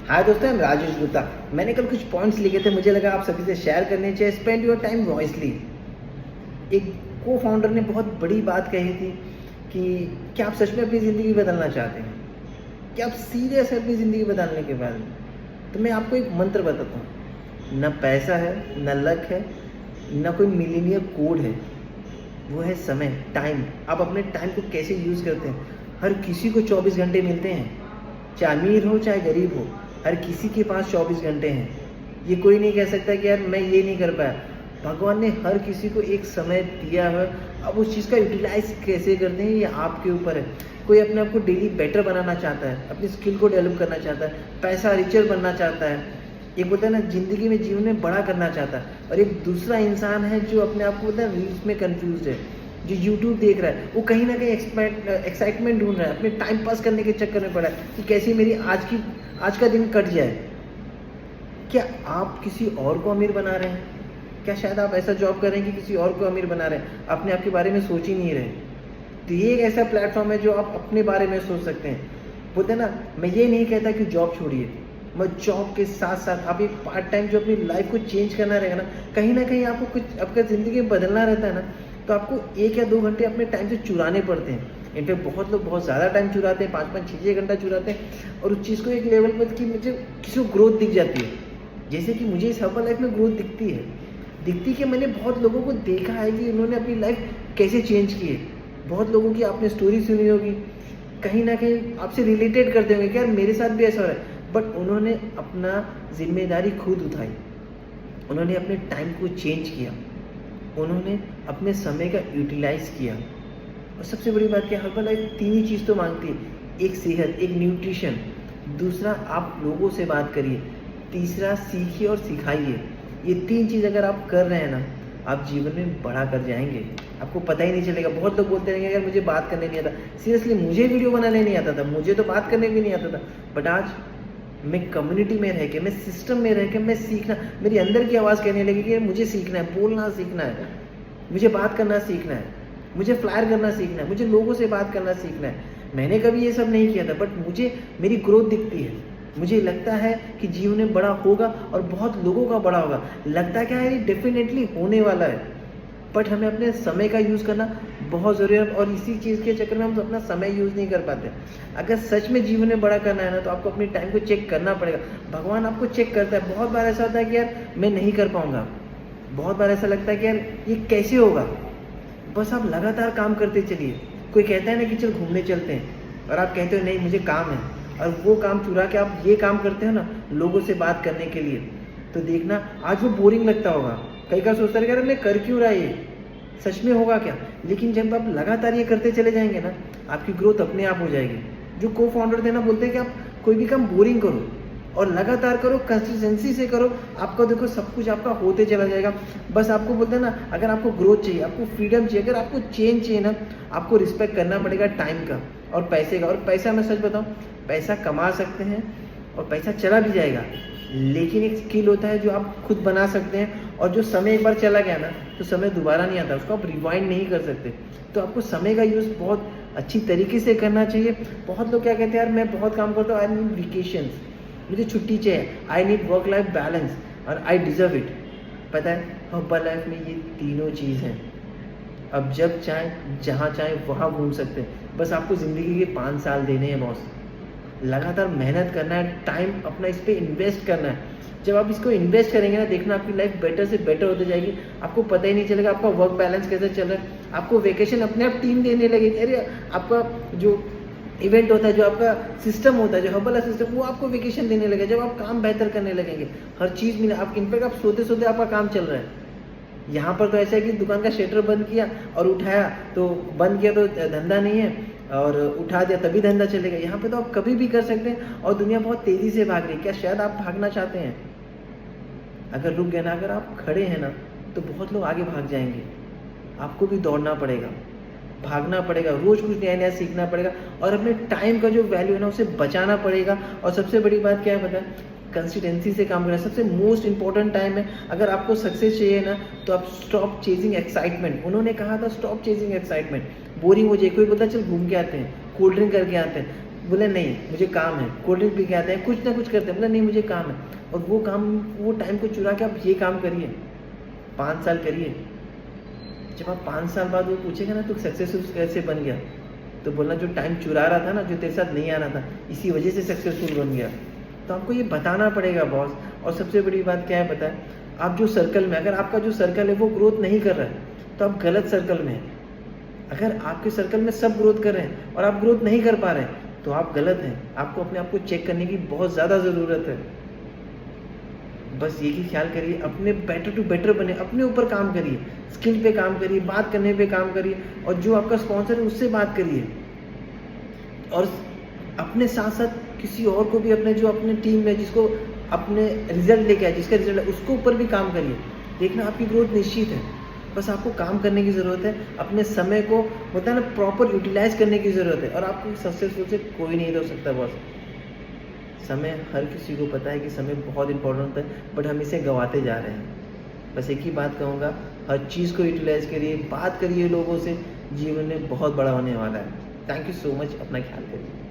हाय दोस्तों, मैं राजेश गुप्ता। मैंने कल कुछ पॉइंट्स लिखे थे, मुझे लगा आप सभी से शेयर करने चाहिए। Spend your time wisely. एक को फाउंडर ने बहुत बड़ी बात कही थी कि क्या आप सच में अपनी ज़िंदगी बदलना चाहते हैं? क्या आप सीरियस है अपनी ज़िंदगी बदलने के बारे में? तो मैं आपको एक मंत्र बताता हूँ। न पैसा है, न लक है, न कोई मिलीनियर कोड है। वो है समय, टाइम। आप अपने टाइम को कैसे यूज़ करते हैं। हर किसी को 24 घंटे मिलते हैं, चाहे अमीर हो चाहे गरीब हो। हर किसी के पास 24 घंटे हैं। ये कोई नहीं कह सकता कि यार मैं ये नहीं कर पाया। भगवान ने हर किसी को एक समय दिया है। अब उस चीज़ का यूटिलाइज कैसे करते हैं ये आपके ऊपर है। कोई अपने आप को डेली बेटर बनाना चाहता है, अपनी स्किल को डेवलप करना चाहता है, पैसा रिचर बनना चाहता है। एक बोलता है ना, जिंदगी में जीवन में बड़ा करना चाहता है। और एक दूसरा इंसान है जो अपने आप को बोलता है रील्स में कंफ्यूज है, जो यूट्यूब देख रहा है। वो कहीं ना कहीं एक्साइटमेंट ढूंढ रहा है, अपने टाइम पास करने के चक्कर में पड़ा है कि कैसे मेरी आज का दिन कट जाए। क्या आप किसी और को अमीर बना रहे हैं? क्या शायद आप ऐसा जॉब कर रहे हैं कि किसी और को अमीर बना रहे हैं, अपने आप के बारे में सोच ही नहीं रहे? तो ये एक ऐसा प्लेटफॉर्म है जो आप अपने बारे में सोच सकते हैं। बोलते हैं ना, मैं ये नहीं कहता कि जॉब छोड़िए, मैं जॉब के साथ साथ आप एक पार्ट टाइम जो अपनी लाइफ को चेंज करना रहेगा ना कहीं आपको कुछ आपका ज़िंदगी में बदलना रहता है ना, तो आपको 1 या 2 घंटे अपने टाइम से चुराने पड़ते हैं। इनफैक्ट बहुत लोग बहुत ज़्यादा टाइम चुराते हैं, 5-5, 6-6 घंटा चुराते हैं। और उस चीज़ को एक लेवल पर कि मुझे किसी को ग्रोथ दिख जाती है। जैसे कि मुझे इस हर्बल लाइफ में ग्रोथ दिखती कि मैंने बहुत लोगों को देखा है कि उन्होंने अपनी लाइफ कैसे चेंज की है। बहुत लोगों की आपने स्टोरी सुनी होगी, कहीं ना कहीं आपसे रिलेटेड करते होंगे कि यार मेरे साथ भी ऐसा हो रहा है। बट उन्होंने अपना जिम्मेदारी खुद उठाई, उन्होंने अपने टाइम को चेंज किया, उन्होंने अपने समय का यूटिलाइज किया। और सबसे बड़ी बात क्या, हर्बल लाइफ 3 ही चीज़ तो मांगती है। एक सेहत, एक न्यूट्रिशन, दूसरा आप लोगों से बात करिए, तीसरा सीखिए और सिखाइए। ये 3 चीज़ अगर आप कर रहे हैं ना, आप जीवन में बड़ा कर जाएंगे, आपको पता ही नहीं चलेगा। बहुत लोग बोलते रहेंगे यार मुझे बात करने नहीं आता। सीरियसली, मुझे वीडियो बनाने नहीं आता था, मुझे तो बात करने भी नहीं आता था। बट आज मैं कम्युनिटी में रह के, मैं सिस्टम में रह के, मैं सीखना, मेरी अंदर की आवाज़ कहने लगी कि मुझे सीखना है, बोलना सीखना है, मुझे बात करना सीखना है, मुझे फ्लायर करना सीखना है, मुझे लोगों से बात करना सीखना है। मैंने कभी ये सब नहीं किया था, बट मुझे मेरी ग्रोथ दिखती है। मुझे लगता है कि जीवन में बड़ा होगा और बहुत लोगों का बड़ा होगा। लगता क्या है, ये डेफिनेटली होने वाला है। बट हमें अपने समय का यूज़ करना बहुत ज़रूरी है। और इसी चीज़ के चक्कर में हम अपना समय यूज़ नहीं कर पाते। अगर सच में जीवन में बड़ा करना है ना, तो आपको अपनी टाइम को चेक करना पड़ेगा। भगवान आपको चेक करता है। बहुत बार ऐसा होता है कि यार मैं नहीं कर पाऊँगा, बहुत बार ऐसा लगता है कि यार ये कैसे होगा। बस आप लगातार काम करते चलिए। कोई कहता है ना कि चल घूमने चलते हैं, और आप कहते हो नहीं मुझे काम है, और वो काम चुरा के आप ये काम करते हो ना लोगों से बात करने के लिए, तो देखना आज वो बोरिंग लगता होगा। कई बार सोचता है मैं कर क्यों रहा है, ये सच में होगा क्या? लेकिन जब आप लगातार ये करते चले जाएंगे ना, आपकी ग्रोथ अपने आप हो जाएगी। जो को फाउंडर थे ना, बोलते हैं कि आप कोई भी काम बोरिंग करो और लगातार करो, कंसिस्टेंसी से करो, आपका देखो सब कुछ आपका होते चला जाएगा। बस आपको बोलते हैं ना, अगर आपको ग्रोथ चाहिए, आपको फ्रीडम चाहिए, अगर आपको चेंज चाहिए ना, आपको रिस्पेक्ट करना पड़ेगा टाइम का और पैसे का। और पैसा, मैं सच बताऊँ, पैसा कमा सकते हैं और पैसा चला भी जाएगा, लेकिन एक स्किल होता है जो आप खुद बना सकते हैं। और जो समय एक बार चला गया ना, तो समय दोबारा नहीं आता, उसको आप रिवाइंड नहीं कर सकते। तो आपको समय का यूज़ बहुत अच्छी तरीके से करना चाहिए। बहुत लोग क्या कहते हैं, यार मैं बहुत काम करता हूँ, आई नीड वेकेशंस, मुझे छुट्टी चाहिए, I need work life balance और आई डिजर्व इट। पता है, हर्बल लाइफ में ये तीनों चीज़ हैं। अब जब चाहे जहाँ चाहे वहाँ घूम सकते हैं। बस आपको ज़िंदगी के 5 साल देने हैं बॉस। लगातार मेहनत करना है, टाइम अपना इस पर इन्वेस्ट करना है। जब आप इसको इन्वेस्ट करेंगे ना, देखना आपकी लाइफ बेटर से बेटर होती जाएगी। आपको पता ही नहीं चलेगा आपका वर्क बैलेंस कैसे चल रहा है। आपको वेकेशन अपने आप टीम देने लगेगी। अरे आपका जो इवेंट होता है, जो आपका सिस्टम होता है, जो हर्बल सिस्टम, वो आपको वेकेशन देने लगेगा जब आप काम बेहतर करने लगेंगे। हर चीज़ मिले आप, इनफैक्ट आप सोते सोते आपका काम चल रहा है। यहाँ पर तो ऐसा है कि दुकान का शटर बंद किया और उठाया, तो बंद किया तो धंधा नहीं है, और उठा दिया तभी धंधा चलेगा। यहाँ पे तो आप कभी भी कर सकते हैं। और दुनिया बहुत तेज़ी से भाग रही है। क्या शायद आप भागना चाहते हैं? अगर रुक गए ना, अगर आप खड़े हैं ना, तो बहुत लोग आगे भाग जाएंगे। आपको भी दौड़ना पड़ेगा, भागना पड़ेगा, रोज़ कुछ नया नया सीखना पड़ेगा, और अपने टाइम का जो वैल्यू है ना, उसे बचाना पड़ेगा। और सबसे बड़ी बात क्या है पता है, कंसिस्टेंसी से काम करना सबसे मोस्ट इंपॉर्टेंट टाइम है। अगर आपको सक्सेस चाहिए ना, तो आप स्टॉप चेजिंग एक्साइटमेंट। उन्होंने कहा था स्टॉप चेजिंग एक्साइटमेंट। बोरिंग हो जाए, कोई बोलता चल घूम के आते हैं, कोल्ड ड्रिंक करके आते हैं, बोले नहीं मुझे काम है, कोल्ड ड्रिंक पी के आते हैं, कुछ ना कुछ करते हैं, बोले नहीं मुझे काम है। और वो काम, वो टाइम को चुरा के आप ये काम करिए, 5 साल करिए। जब आप 5 साल बाद वो पूछेगा ना तो सक्सेसफुल कैसे बन गया, तो बोलना जो टाइम चुरा रहा था ना, जो तेरे साथ नहीं आना था, इसी वजह से सक्सेसफुल बन गया। तो आपको ये बताना पड़ेगा बॉस। और सबसे बड़ी बात क्या है पता है, आप जो सर्कल में, अगर आपका जो सर्कल है वो ग्रोथ नहीं कर रहा है तो आप गलत सर्कल में हैं। अगर आपके सर्कल में सब ग्रोथ कर रहे हैं और आप ग्रोथ नहीं कर पा रहे हैं तो आप गलत हैं। आपको अपने आप को चेक करने की बहुत ज़्यादा ज़रूरत है। बस यही ख्याल करिए, अपने बेटर टू बेटर बने, अपने ऊपर काम करिए, स्किल पे काम करिए, बात करने पे काम करिए, और जो आपका स्पॉन्सर है उससे बात करिए। और अपने साथ साथ किसी और को भी, अपने जो अपने टीम में जिसको अपने रिजल्ट लेके आए, जिसका रिजल्ट है उसको ऊपर भी काम करिए। देखना आपकी ग्रोथ निश्चित है। बस आपको काम करने की ज़रूरत है, अपने समय को होता है ना प्रॉपर यूटिलाइज करने की ज़रूरत है। और आपको सक्सेसफुल से कोई नहीं रोक सकता बॉस। समय हर किसी को पता है कि समय बहुत इंपॉर्टेंट होता है, बट हम इसे गंवाते जा रहे हैं। बस एक ही बात कहूँगा, हर चीज़ को यूटिलाइज करिए, बात करिए लोगों से, जीवन में बहुत बड़ा होने वाला है। थैंक यू सो मच, अपना ख्याल करिए।